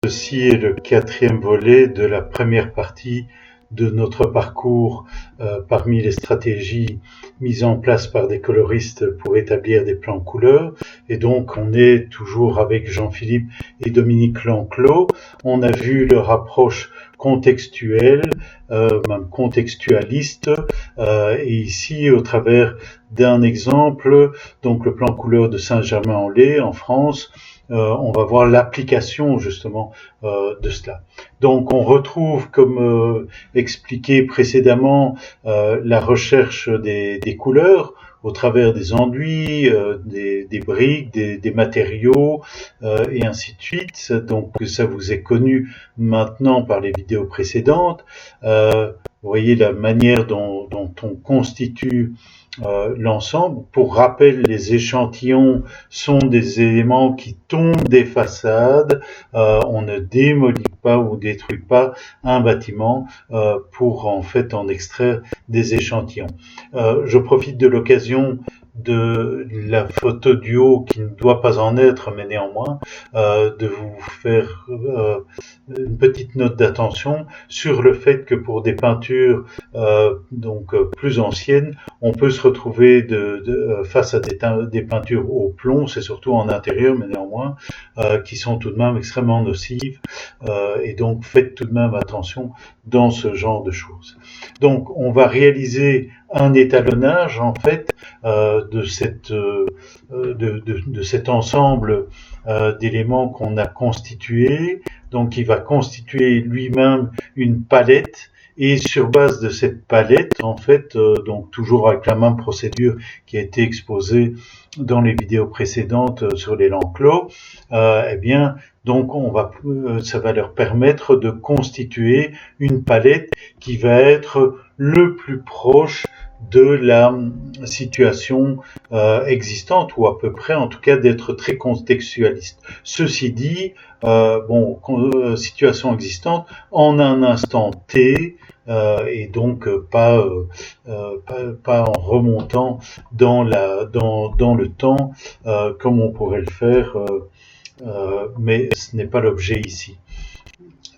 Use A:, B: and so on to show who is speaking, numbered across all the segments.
A: Ceci est le quatrième volet de la première partie de notre parcours parmi les stratégies mises en place par des coloristes pour établir des plans couleurs. Et donc, on est toujours avec Jean-Philippe et Dominique Lanclos. On a vu leur approche contextuelle, même contextualiste, et ici, au travers d'un exemple, donc le plan couleur de Saint-Germain-en-Laye en France, on va voir l'application justement de cela. Donc on retrouve, comme expliqué précédemment, la recherche des couleurs au travers des enduits, des briques, des matériaux, et ainsi de suite. Donc ça vous est connu maintenant par les vidéos précédentes. Vous voyez la manière dont on constitue l'ensemble. Pour rappel, les échantillons sont des éléments qui tombent des façades. On ne démolit pas ou détruit pas un bâtiment pour en fait en extraire des échantillons. Je profite de l'occasion de la photo du haut qui ne doit pas en être, mais néanmoins, de vous faire une petite note d'attention sur le fait que pour des peintures plus anciennes, on peut se retrouver face à des peintures au plomb, c'est surtout en intérieur, mais néanmoins, qui sont tout de même extrêmement nocives, et donc faites tout de même attention dans ce genre de choses. Donc on va réaliser un étalonnage en fait de cet ensemble d'éléments qu'on a constitués. Donc il va constituer lui-même une palette, et sur base de cette palette, en fait, donc toujours avec la même procédure qui a été exposée dans les vidéos précédentes sur les Lanclos, eh bien, donc ça va leur permettre de constituer une palette qui va être le plus proche de la situation existante, ou à peu près, en tout cas, d'être très contextualiste. Ceci dit, situation existante en un instant T, et donc pas en remontant dans le temps comme on pourrait le faire, mais ce n'est pas l'objet ici.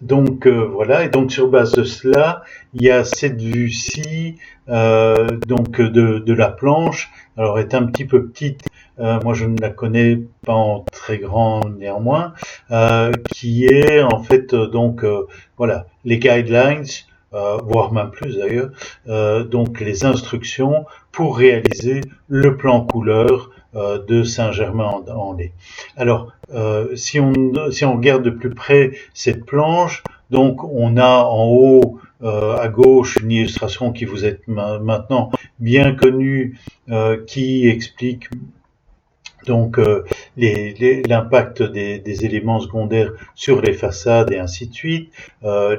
A: Donc voilà, et donc sur base de cela, il y a cette vue-ci de la planche. Alors elle est un petit peu petite, moi je ne la connais pas en très grand néanmoins, qui est en fait voilà, les guidelines, voire même plus d'ailleurs, donc les instructions pour réaliser le plan couleur de Saint-Germain-en-Laye. Alors, si on regarde de plus près cette planche, donc on a en haut à gauche une illustration qui vous est maintenant bien connue, qui explique donc l'impact des éléments secondaires sur les façades et ainsi de suite,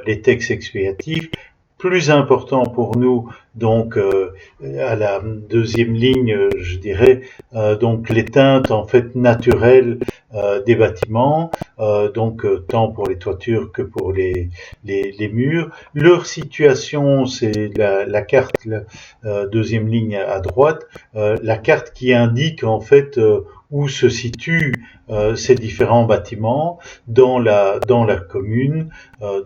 A: les textes explicatifs. Plus important pour nous, donc à la deuxième ligne, je dirais, donc les teintes en fait naturelles des bâtiments, tant pour les toitures que pour les murs. Leur situation, c'est la carte, deuxième ligne à droite, la carte qui indique en fait où se situent ces différents bâtiments dans la commune,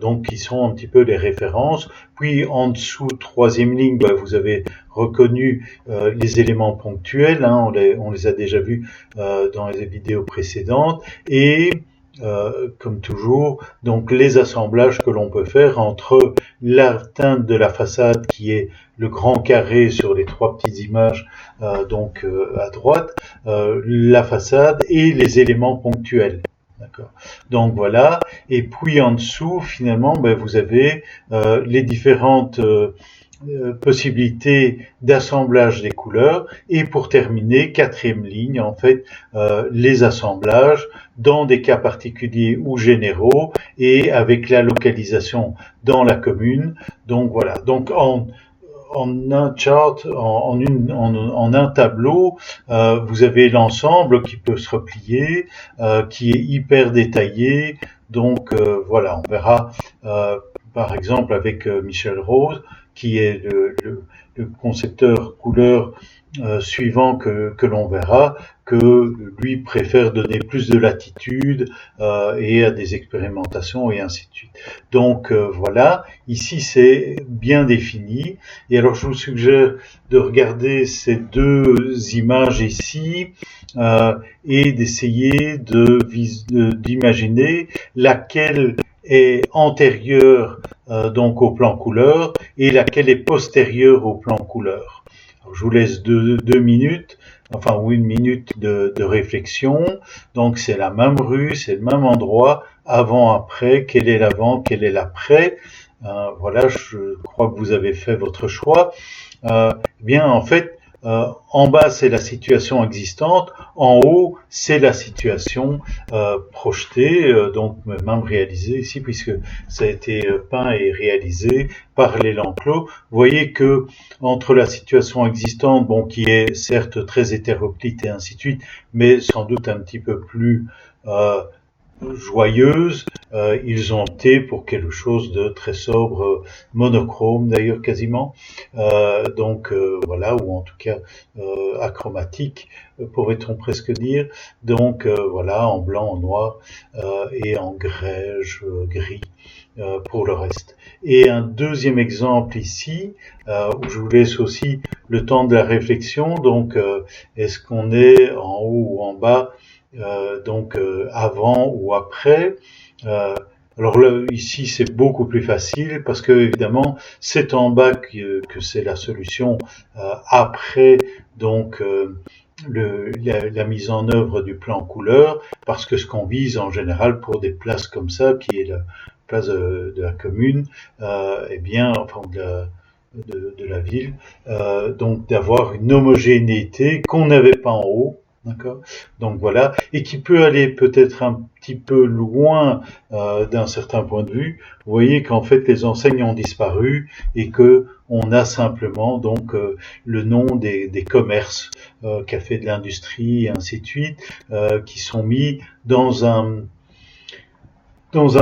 A: donc qui sont un petit peu les références. Puis en dessous, troisième ligne, vous avez reconnu les éléments ponctuels, hein, on les a déjà vus dans les vidéos précédentes, et comme toujours, donc les assemblages que l'on peut faire entre la teinte de la façade qui est le grand carré sur les trois petites images à droite, la façade et les éléments ponctuels. D'accord. Donc voilà, et puis en dessous, finalement, vous avez les différentes possibilités d'assemblage des couleurs, et pour terminer, quatrième ligne, en fait, les assemblages dans des cas particuliers ou généraux, et avec la localisation dans la commune. Donc voilà, donc en un chart, en un tableau, vous avez l'ensemble qui peut se replier, qui est hyper détaillé. Donc voilà, on verra par exemple avec Michel Rose, qui est le concepteur couleur suivant que l'on verra, que lui préfère donner plus de latitude et à des expérimentations et ainsi de suite. Donc voilà, ici c'est bien défini. Et alors je vous suggère de regarder ces deux images ici et d'essayer d'imaginer laquelle est antérieure donc au plan couleur et laquelle est postérieure au plan couleur. Alors, je vous laisse deux minutes, enfin ou une minute de réflexion. Donc c'est la même rue, c'est le même endroit, avant, après, quel est l'avant, quel est l'après. Voilà, je crois que vous avez fait votre choix. Bien en fait, en bas c'est la situation existante, en haut c'est la situation projetée, donc même réalisée ici puisque ça a été peint et réalisé par l'élan clos. Vous voyez que entre la situation existante, bon, qui est certes très hétéroclite et ainsi de suite, mais sans doute un petit peu plus joyeuse, ils ont opté pour quelque chose de très sobre, monochrome d'ailleurs quasiment, donc voilà, ou en tout cas achromatique, pourrait-on presque dire, donc voilà, en blanc, en noir et en grège, gris pour le reste. Et un deuxième exemple ici, où je vous laisse aussi le temps de la réflexion, donc est-ce qu'on est en haut ou en bas, donc avant ou après. Alors là, ici, c'est beaucoup plus facile parce que évidemment, c'est en bas que c'est la solution après donc la mise en œuvre du plan couleur, parce que ce qu'on vise en général pour des places comme ça, qui est la place de la commune, eh bien, enfin de la ville, donc d'avoir une homogénéité qu'on n'avait pas en haut. D'accord. Donc voilà, et qui peut aller peut-être un petit peu loin d'un certain point de vue. Vous voyez qu'en fait les enseignes ont disparu et que on a simplement donc le nom des commerces, cafés de l'industrie et ainsi de suite, qui sont mis dans un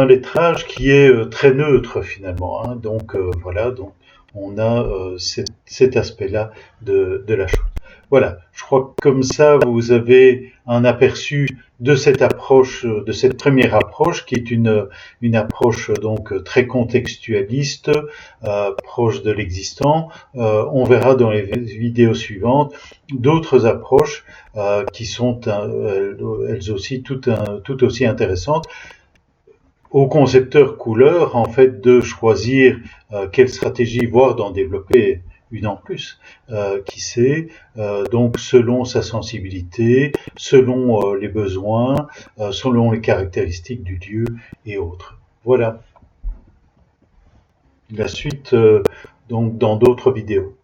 A: lettrage qui est très neutre finalement. Hein. Donc voilà, donc on a cet aspect-là de la chose. Voilà, je crois que comme ça, vous avez un aperçu de cette approche, de cette première approche, qui est une approche donc très contextualiste, proche de l'existant. On verra dans les vidéos suivantes d'autres approches qui sont elles aussi tout aussi intéressantes. Au concepteur couleur, en fait, de choisir quelle stratégie, voire d'en développer une en plus, qui sait, donc selon sa sensibilité, selon les besoins, selon les caractéristiques du lieu et autres. Voilà. La suite, donc dans d'autres vidéos.